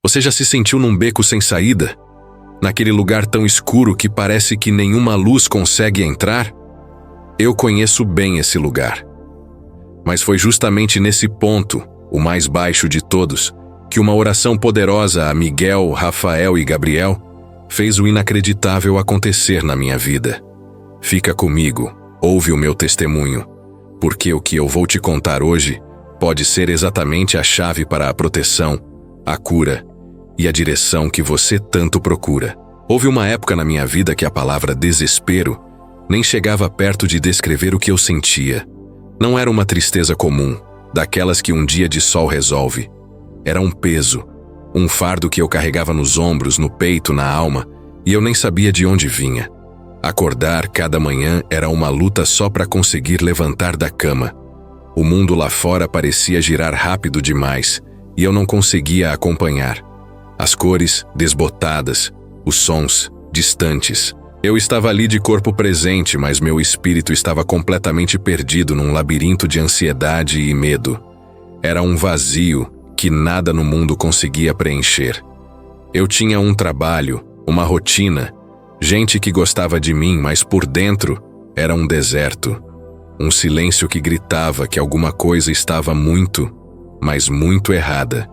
Você já se sentiu num beco sem saída? Naquele lugar tão escuro que parece que nenhuma luz consegue entrar? Eu conheço bem esse lugar. Mas foi justamente nesse ponto, o mais baixo de todos, que uma oração poderosa a Miguel, Rafael e Gabriel fez o inacreditável acontecer na minha vida. Fica comigo, ouve o meu testemunho, porque o que eu vou te contar hoje pode ser exatamente a chave para a proteção, a cura e a direção que você tanto procura. Houve uma época na minha vida que a palavra desespero nem chegava perto de descrever o que eu sentia. Não era uma tristeza comum, daquelas que um dia de sol resolve. Era um peso, um fardo que eu carregava nos ombros, no peito, na alma, e eu nem sabia de onde vinha. Acordar cada manhã era uma luta só para conseguir levantar da cama. O mundo lá fora parecia girar rápido demais, e eu não conseguia acompanhar. As cores desbotadas, os sons distantes. Eu estava ali de corpo presente, mas meu espírito estava completamente perdido num labirinto de ansiedade e medo. Era um vazio que nada no mundo conseguia preencher. Eu tinha um trabalho, uma rotina, gente que gostava de mim, mas por dentro era um deserto. Um silêncio que gritava que alguma coisa estava muito, mas muito errada.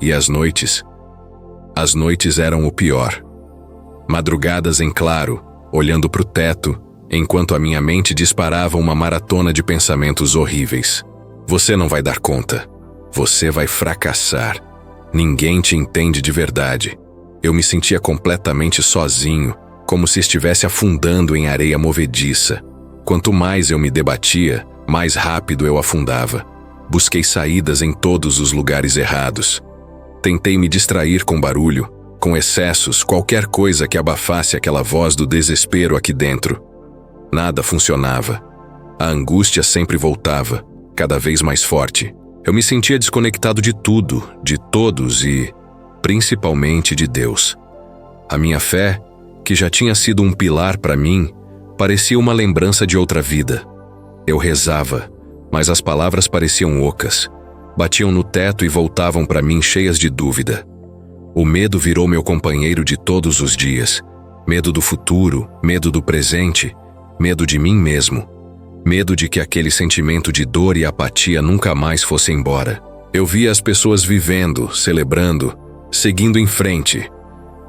E as noites eram o pior. Madrugadas em claro, olhando para o teto, enquanto a minha mente disparava uma maratona de pensamentos horríveis. Você não vai dar conta. Você vai fracassar. Ninguém te entende de verdade. Eu me sentia completamente sozinho, como se estivesse afundando em areia movediça. Quanto mais eu me debatia, mais rápido eu afundava. Busquei saídas em todos os lugares errados. Tentei me distrair com barulho, com excessos, qualquer coisa que abafasse aquela voz do desespero aqui dentro. Nada funcionava. A angústia sempre voltava, cada vez mais forte. Eu me sentia desconectado de tudo, de todos e, principalmente, de Deus. A minha fé, que já tinha sido um pilar para mim, parecia uma lembrança de outra vida. Eu rezava, mas as palavras pareciam ocas. Batiam no teto e voltavam para mim cheias de dúvida. O medo virou meu companheiro de todos os dias. Medo do futuro, medo do presente, medo de mim mesmo. Medo de que aquele sentimento de dor e apatia nunca mais fosse embora. Eu via as pessoas vivendo, celebrando, seguindo em frente.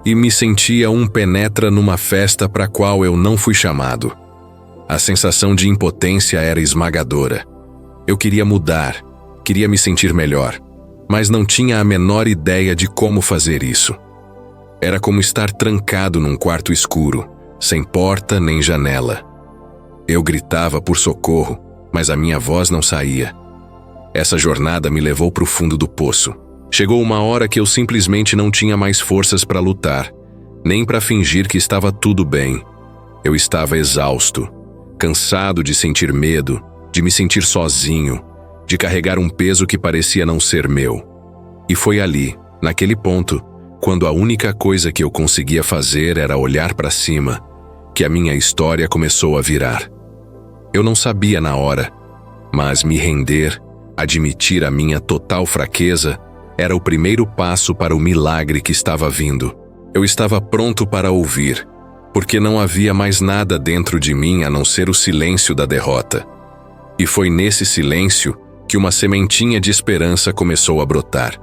E me sentia um penetra numa festa para a qual eu não fui chamado. A sensação de impotência era esmagadora. Eu queria mudar, queria me sentir melhor, mas não tinha a menor ideia de como fazer isso. Era como estar trancado num quarto escuro, sem porta nem janela. Eu gritava por socorro, mas a minha voz não saía. Essa jornada me levou para o fundo do poço. Chegou uma hora que eu simplesmente não tinha mais forças para lutar, nem para fingir que estava tudo bem. Eu estava exausto, cansado de sentir medo, de me sentir sozinho, de carregar um peso que parecia não ser meu. E foi ali, naquele ponto, quando a única coisa que eu conseguia fazer era olhar para cima, que a minha história começou a virar. Eu não sabia na hora, mas me render, admitir a minha total fraqueza, era o primeiro passo para o milagre que estava vindo. Eu estava pronto para ouvir, porque não havia mais nada dentro de mim a não ser o silêncio da derrota. E foi nesse silêncio que uma sementinha de esperança começou a brotar.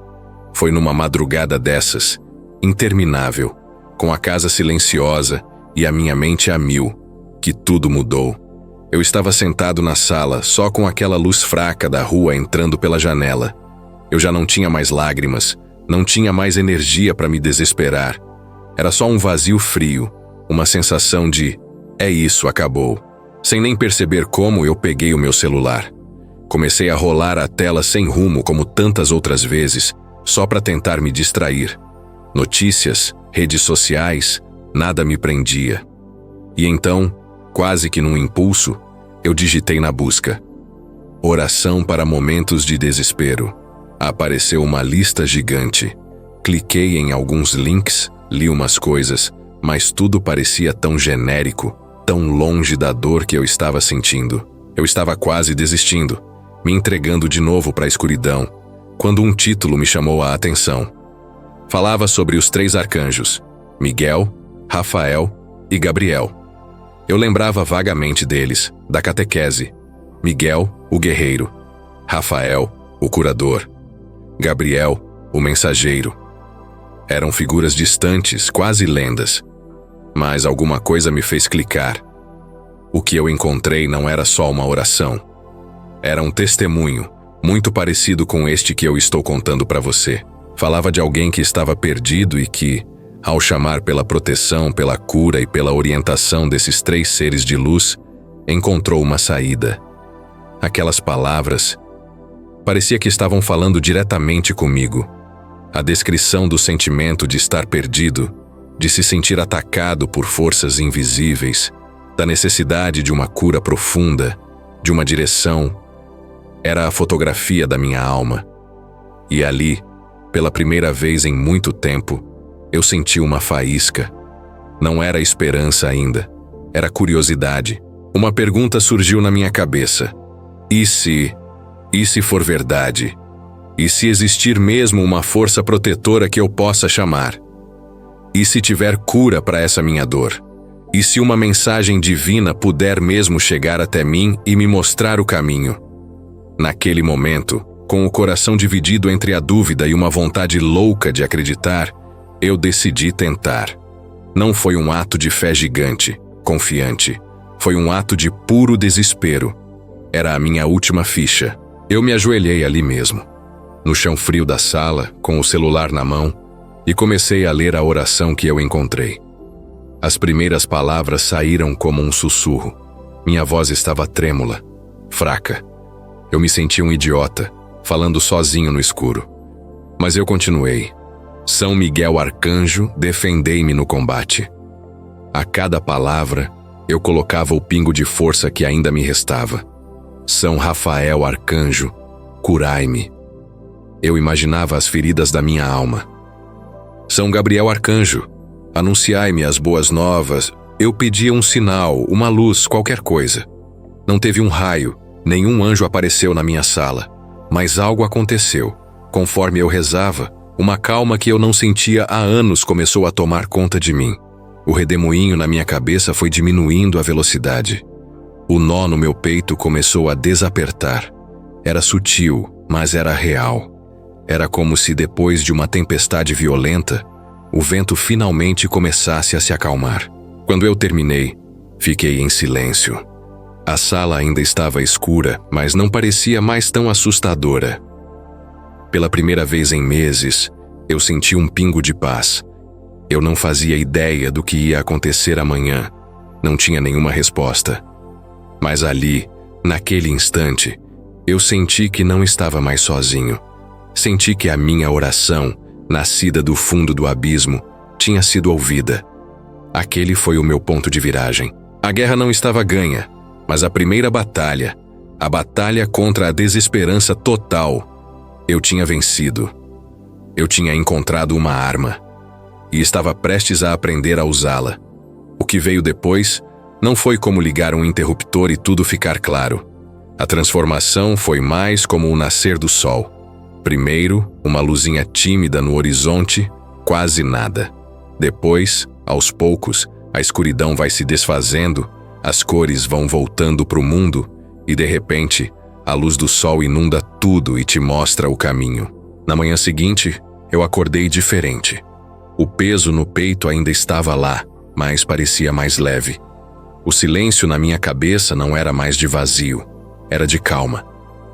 Foi numa madrugada dessas, interminável, com a casa silenciosa e a minha mente a mil, que tudo mudou. Eu estava sentado na sala, só com aquela luz fraca da rua entrando pela janela. Eu já não tinha mais lágrimas, não tinha mais energia para me desesperar. Era só um vazio frio, uma sensação de, é isso, acabou. Sem nem perceber como, eu peguei o meu celular. Comecei a rolar a tela sem rumo como tantas outras vezes, só para tentar me distrair. Notícias, redes sociais, nada me prendia. E então, quase que num impulso, eu digitei na busca: oração para momentos de desespero. Apareceu uma lista gigante. Cliquei em alguns links, li umas coisas, mas tudo parecia tão genérico, tão longe da dor que eu estava sentindo. Eu estava quase desistindo, me entregando de novo para a escuridão, quando um título me chamou a atenção. Falava sobre os 3 arcanjos, Miguel, Rafael e Gabriel. Eu lembrava vagamente deles, da catequese. Miguel, o guerreiro. Rafael, o curador. Gabriel, o mensageiro. Eram figuras distantes, quase lendas. Mas alguma coisa me fez clicar. O que eu encontrei não era só uma oração. Era um testemunho, muito parecido com este que eu estou contando para você. Falava de alguém que estava perdido e que, ao chamar pela proteção, pela cura e pela orientação desses 3 seres de luz, encontrou uma saída. Aquelas palavras parecia que estavam falando diretamente comigo. A descrição do sentimento de estar perdido, de se sentir atacado por forças invisíveis, da necessidade de uma cura profunda, de uma direção, era a fotografia da minha alma. E ali, pela primeira vez em muito tempo, eu senti uma faísca. Não era esperança ainda, era curiosidade. Uma pergunta surgiu na minha cabeça. E se for verdade? E se existir mesmo uma força protetora que eu possa chamar? E se tiver cura para essa minha dor? E se uma mensagem divina puder mesmo chegar até mim e me mostrar o caminho? Naquele momento, com o coração dividido entre a dúvida e uma vontade louca de acreditar, eu decidi tentar. Não foi um ato de fé gigante, confiante. Foi um ato de puro desespero. Era a minha última ficha. Eu me ajoelhei ali mesmo, no chão frio da sala, com o celular na mão, e comecei a ler a oração que eu encontrei. As primeiras palavras saíram como um sussurro. Minha voz estava trêmula, fraca. Eu me sentia um idiota, falando sozinho no escuro. Mas eu continuei. São Miguel Arcanjo, defendei-me no combate. A cada palavra, eu colocava o pingo de força que ainda me restava. São Rafael Arcanjo, curai-me. Eu imaginava as feridas da minha alma. São Gabriel Arcanjo, anunciai-me as boas novas. Eu pedia um sinal, uma luz, qualquer coisa. Não teve um raio, nenhum anjo apareceu na minha sala. Mas algo aconteceu. Conforme eu rezava, uma calma que eu não sentia há anos começou a tomar conta de mim. O redemoinho na minha cabeça foi diminuindo a velocidade. O nó no meu peito começou a desapertar. Era sutil, mas era real. Era como se depois de uma tempestade violenta, o vento finalmente começasse a se acalmar. Quando eu terminei, fiquei em silêncio. A sala ainda estava escura, mas não parecia mais tão assustadora. Pela primeira vez em meses, eu senti um pingo de paz. Eu não fazia ideia do que ia acontecer amanhã. Não tinha nenhuma resposta. Mas ali, naquele instante, eu senti que não estava mais sozinho. Senti que a minha oração, nascida do fundo do abismo, tinha sido ouvida. Aquele foi o meu ponto de viragem. A guerra não estava ganha, mas a primeira batalha, a batalha contra a desesperança total, eu tinha vencido. Eu tinha encontrado uma arma e estava prestes a aprender a usá-la. O que veio depois não foi como ligar um interruptor e tudo ficar claro. A transformação foi mais como o nascer do sol. Primeiro, uma luzinha tímida no horizonte, quase nada. Depois, aos poucos, a escuridão vai se desfazendo, as cores vão voltando para o mundo e, de repente, a luz do sol inunda tudo e te mostra o caminho. Na manhã seguinte, eu acordei diferente. O peso no peito ainda estava lá, mas parecia mais leve. O silêncio na minha cabeça não era mais de vazio, era de calma.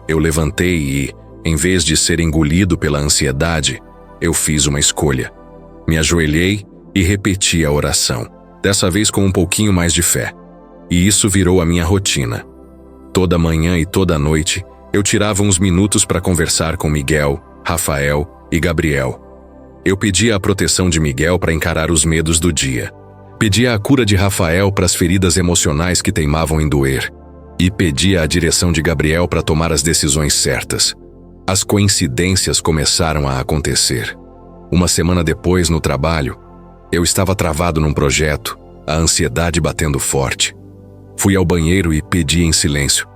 Eu levantei e, em vez de ser engolido pela ansiedade, eu fiz uma escolha. Me ajoelhei e repeti a oração, dessa vez com um pouquinho mais de fé. E isso virou a minha rotina. Toda manhã e toda noite, eu tirava uns minutos para conversar com Miguel, Rafael e Gabriel. Eu pedia a proteção de Miguel para encarar os medos do dia. Pedia a cura de Rafael para as feridas emocionais que teimavam em doer. E pedia a direção de Gabriel para tomar as decisões certas. As coincidências começaram a acontecer. Uma semana depois, no trabalho, eu estava travado num projeto, a ansiedade batendo forte. Fui ao banheiro e pedi em silêncio: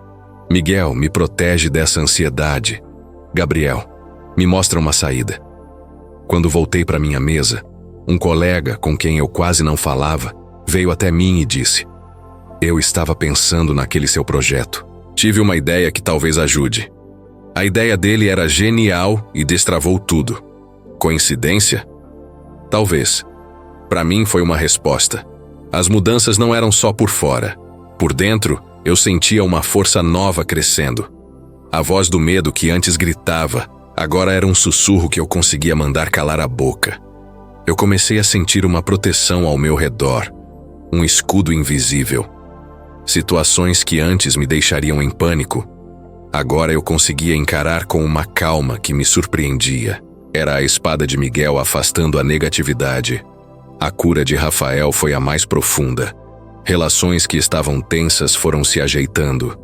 Miguel, me protege dessa ansiedade. Gabriel, me mostra uma saída. Quando voltei para minha mesa, um colega com quem eu quase não falava veio até mim e disse: "Eu estava pensando naquele seu projeto. Tive uma ideia que talvez ajude." A ideia dele era genial e destravou tudo. Coincidência? Talvez. Para mim foi uma resposta. As mudanças não eram só por fora. Por dentro, eu sentia uma força nova crescendo. A voz do medo que antes gritava, agora era um sussurro que eu conseguia mandar calar a boca. Eu comecei a sentir uma proteção ao meu redor, um escudo invisível. Situações que antes me deixariam em pânico, agora eu conseguia encarar com uma calma que me surpreendia. Era a espada de Miguel afastando a negatividade. A cura de Rafael foi a mais profunda. Relações que estavam tensas foram se ajeitando.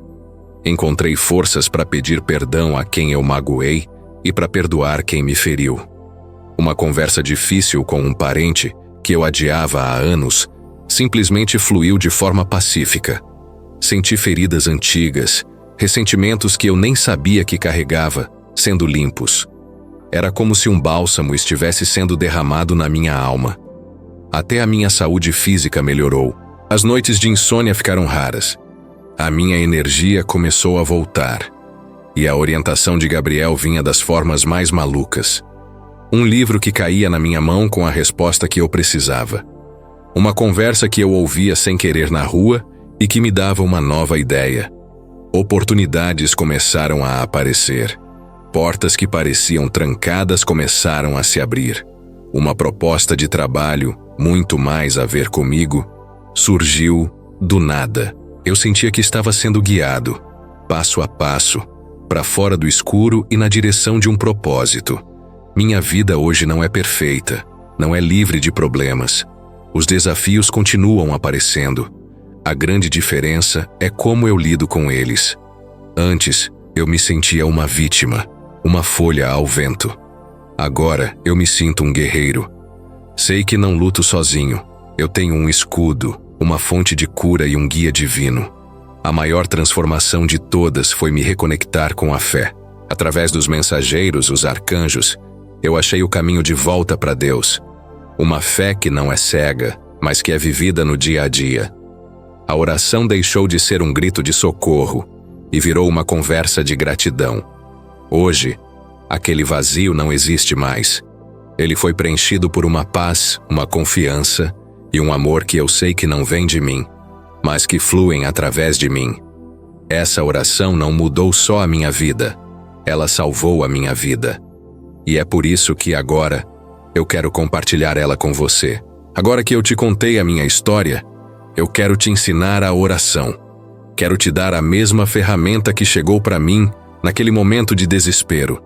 Encontrei forças para pedir perdão a quem eu magoei e para perdoar quem me feriu. Uma conversa difícil com um parente que eu adiava há anos simplesmente fluiu de forma pacífica. Senti feridas antigas, ressentimentos que eu nem sabia que carregava, sendo limpos. Era como se um bálsamo estivesse sendo derramado na minha alma. Até a minha saúde física melhorou. As noites de insônia ficaram raras. A minha energia começou a voltar. E a orientação de Gabriel vinha das formas mais malucas. Um livro que caía na minha mão com a resposta que eu precisava. Uma conversa que eu ouvia sem querer na rua e que me dava uma nova ideia. Oportunidades começaram a aparecer. Portas que pareciam trancadas começaram a se abrir. Uma proposta de trabalho, muito mais a ver comigo, surgiu do nada. Eu sentia que estava sendo guiado, passo a passo, para fora do escuro e na direção de um propósito. Minha vida hoje não é perfeita, não é livre de problemas. Os desafios continuam aparecendo. A grande diferença é como eu lido com eles. Antes, eu me sentia uma vítima, uma folha ao vento. Agora, eu me sinto um guerreiro. Sei que não luto sozinho. Eu tenho um escudo, uma fonte de cura e um guia divino. A maior transformação de todas foi me reconectar com a fé. Através dos mensageiros, os arcanjos, eu achei o caminho de volta para Deus. Uma fé que não é cega, mas que é vivida no dia a dia. A oração deixou de ser um grito de socorro e virou uma conversa de gratidão. Hoje, aquele vazio não existe mais. Ele foi preenchido por uma paz, uma confiança e um amor que eu sei que não vem de mim, mas que fluem através de mim. Essa oração não mudou só a minha vida, ela salvou a minha vida. E é por isso que agora eu quero compartilhar ela com você. Agora que eu te contei a minha história, eu quero te ensinar a oração. Quero te dar a mesma ferramenta que chegou para mim naquele momento de desespero.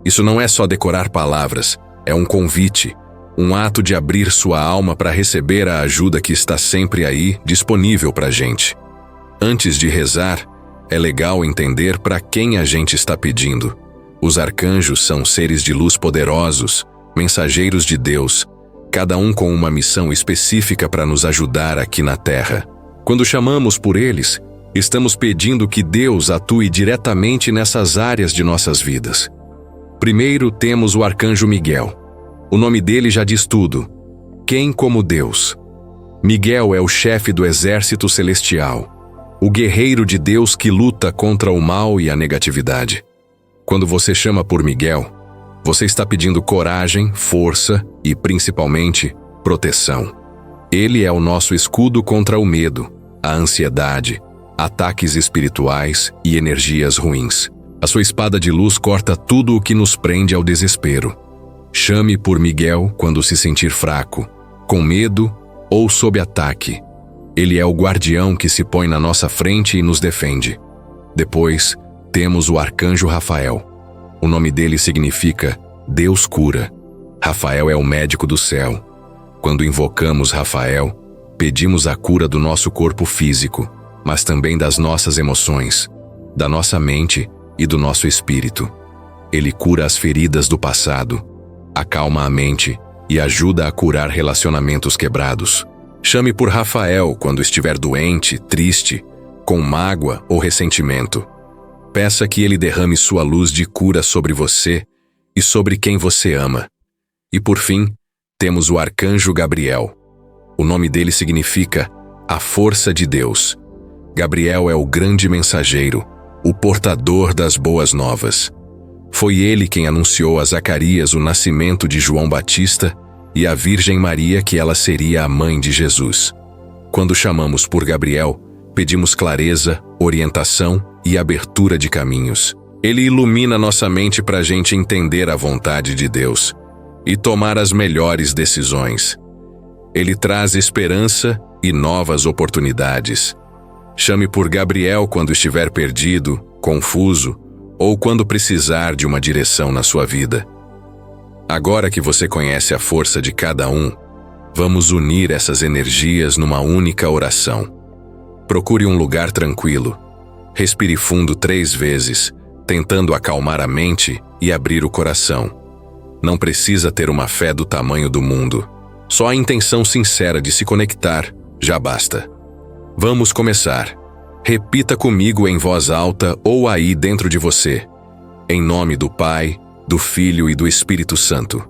Isso não é só decorar palavras, é um convite, um ato de abrir sua alma para receber a ajuda que está sempre aí, disponível para a gente. Antes de rezar, é legal entender para quem a gente está pedindo. Os arcanjos são seres de luz poderosos, mensageiros de Deus, cada um com uma missão específica para nos ajudar aqui na Terra. Quando chamamos por eles, estamos pedindo que Deus atue diretamente nessas áreas de nossas vidas. Primeiro temos o arcanjo Miguel. O nome dele já diz tudo. Quem como Deus? Miguel é o chefe do exército celestial, o guerreiro de Deus que luta contra o mal e a negatividade. Quando você chama por Miguel, você está pedindo coragem, força e, principalmente, proteção. Ele é o nosso escudo contra o medo, a ansiedade, ataques espirituais e energias ruins. A sua espada de luz corta tudo o que nos prende ao desespero. Chame por Miguel quando se sentir fraco, com medo ou sob ataque. Ele é o guardião que se põe na nossa frente e nos defende. Depois, temos o arcanjo Rafael. O nome dele significa Deus cura. Rafael é o médico do céu. Quando invocamos Rafael, pedimos a cura do nosso corpo físico, mas também das nossas emoções, da nossa mente e do nosso espírito. Ele cura as feridas do passado, acalma a mente e ajuda a curar relacionamentos quebrados. Chame por Rafael quando estiver doente, triste, com mágoa ou ressentimento. Peça que ele derrame sua luz de cura sobre você e sobre quem você ama. E por fim, temos o arcanjo Gabriel. O nome dele significa a força de Deus. Gabriel é o grande mensageiro, o portador das boas novas. Foi ele quem anunciou a Zacarias o nascimento de João Batista e à Virgem Maria que ela seria a mãe de Jesus. Quando chamamos por Gabriel, pedimos clareza, orientação e abertura de caminhos. Ele ilumina nossa mente para a gente entender a vontade de Deus e tomar as melhores decisões. Ele traz esperança e novas oportunidades. Chame por Gabriel quando estiver perdido, confuso ou quando precisar de uma direção na sua vida. Agora que você conhece a força de cada um, vamos unir essas energias numa única oração. Procure um lugar tranquilo. Respire fundo 3 vezes, tentando acalmar a mente e abrir o coração. Não precisa ter uma fé do tamanho do mundo. Só a intenção sincera de se conectar já basta. Vamos começar. Repita comigo em voz alta ou aí dentro de você. Em nome do Pai, do Filho e do Espírito Santo.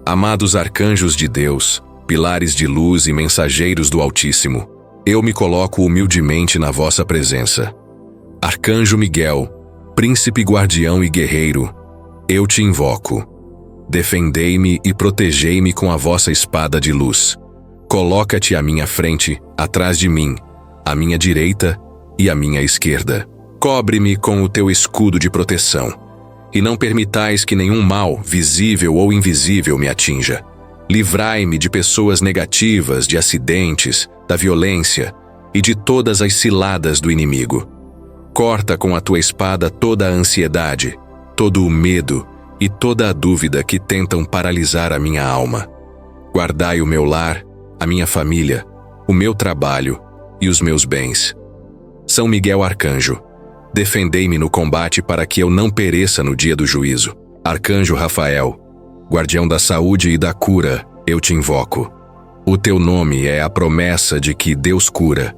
Amados arcanjos de Deus, pilares de luz e mensageiros do Altíssimo, eu me coloco humildemente na vossa presença. Arcanjo Miguel, príncipe guardião e guerreiro, eu te invoco. Defendei-me e protegei-me com a vossa espada de luz. Coloca-te à minha frente, atrás de mim, à minha direita e à minha esquerda. Cobre-me com o teu escudo de proteção, e não permitais que nenhum mal, visível ou invisível, me atinja. Livrai-me de pessoas negativas, de acidentes, da violência e de todas as ciladas do inimigo. Corta com a tua espada toda a ansiedade, todo o medo e toda a dúvida que tentam paralisar a minha alma. Guardai o meu lar, a minha família, o meu trabalho e os meus bens. São Miguel Arcanjo, defendei-me no combate para que eu não pereça no dia do juízo. Arcanjo Rafael, guardião da saúde e da cura, eu te invoco. O teu nome é a promessa de que Deus cura.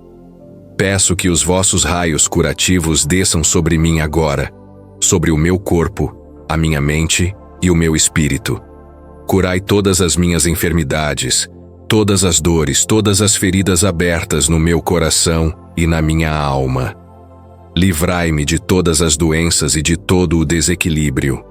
Peço que os vossos raios curativos desçam sobre mim agora, sobre o meu corpo, a minha mente e o meu espírito. Curai todas as minhas enfermidades, todas as dores, todas as feridas abertas no meu coração e na minha alma. Livrai-me de todas as doenças e de todo o desequilíbrio.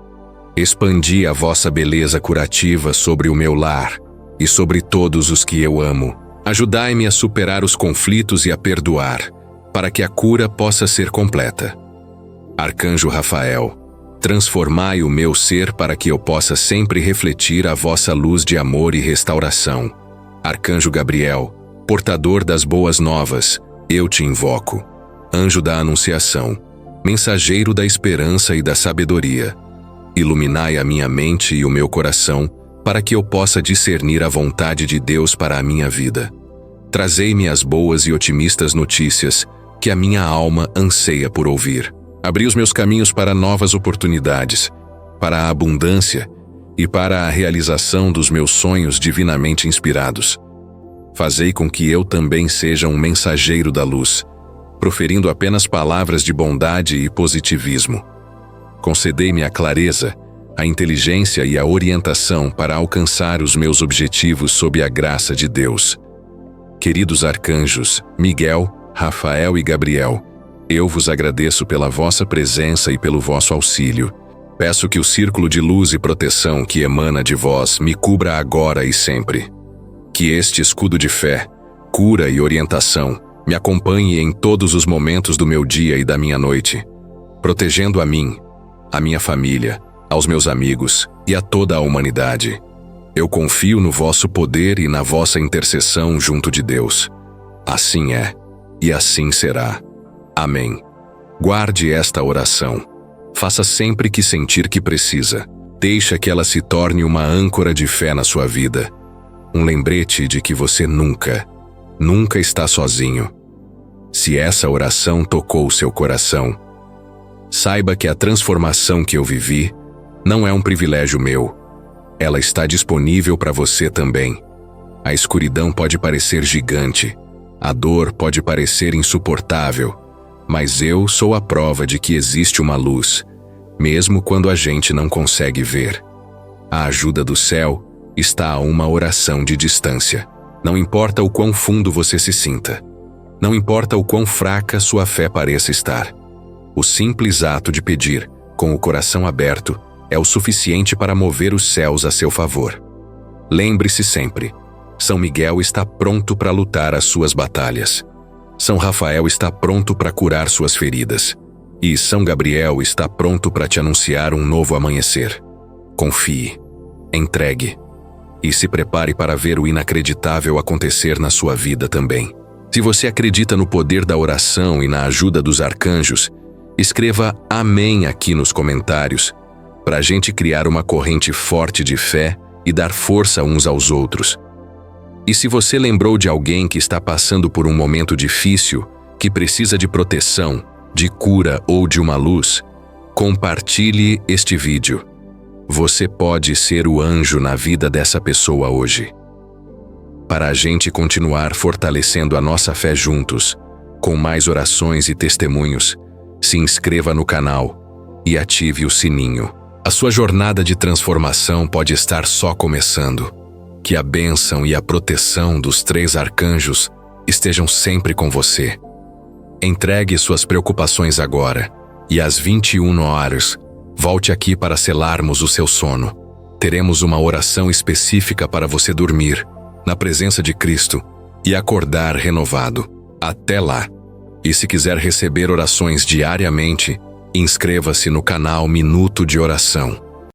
Expandi a vossa beleza curativa sobre o meu lar e sobre todos os que eu amo. Ajudai-me a superar os conflitos e a perdoar, para que a cura possa ser completa. Arcanjo Rafael, transformai o meu ser para que eu possa sempre refletir a vossa luz de amor e restauração. Arcanjo Gabriel, portador das boas novas, eu te invoco. Anjo da Anunciação, mensageiro da esperança e da sabedoria, iluminai a minha mente e o meu coração para que eu possa discernir a vontade de Deus para a minha vida. Trazei-me as boas e otimistas notícias que a minha alma anseia por ouvir. Abri os meus caminhos para novas oportunidades, para a abundância e para a realização dos meus sonhos divinamente inspirados. Fazei com que eu também seja um mensageiro da luz, proferindo apenas palavras de bondade e positivismo. Concedei-me a clareza, a inteligência e a orientação para alcançar os meus objetivos sob a graça de Deus. Queridos arcanjos, Miguel, Rafael e Gabriel, eu vos agradeço pela vossa presença e pelo vosso auxílio. Peço que o círculo de luz e proteção que emana de vós me cubra agora e sempre. Que este escudo de fé, cura e orientação me acompanhe em todos os momentos do meu dia e da minha noite, protegendo a mim, a minha família, aos meus amigos e a toda a humanidade. Eu confio no vosso poder e na vossa intercessão junto de Deus. Assim é, e assim será. Amém. Guarde esta oração. Faça sempre que sentir que precisa. Deixa que ela se torne uma âncora de fé na sua vida. Um lembrete de que você nunca está sozinho. Se essa oração tocou seu coração, saiba que a transformação que eu vivi não é um privilégio meu. Ela está disponível para você também. A escuridão pode parecer gigante, a dor pode parecer insuportável, mas eu sou a prova de que existe uma luz, mesmo quando a gente não consegue ver. A ajuda do céu está a uma oração de distância. Não importa o quão fundo você se sinta. Não importa o quão fraca sua fé pareça estar. O simples ato de pedir, com o coração aberto, é o suficiente para mover os céus a seu favor. Lembre-se sempre, São Miguel está pronto para lutar as suas batalhas. São Rafael está pronto para curar suas feridas. E São Gabriel está pronto para te anunciar um novo amanhecer. Confie, entregue e se prepare para ver o inacreditável acontecer na sua vida também. Se você acredita no poder da oração e na ajuda dos arcanjos, escreva Amém aqui nos comentários, para a gente criar uma corrente forte de fé e dar força uns aos outros. E se você lembrou de alguém que está passando por um momento difícil, que precisa de proteção, de cura ou de uma luz, compartilhe este vídeo. Você pode ser o anjo na vida dessa pessoa hoje. Para a gente continuar fortalecendo a nossa fé juntos, com mais orações e testemunhos, se inscreva no canal e ative o sininho. A sua jornada de transformação pode estar só começando. Que a bênção e a proteção dos 3 arcanjos estejam sempre com você. Entregue suas preocupações agora e às 21 horas, volte aqui para selarmos o seu sono. Teremos uma oração específica para você dormir, na presença de Cristo, e acordar renovado. Até lá! E se quiser receber orações diariamente, inscreva-se no canal Minuto de Oração.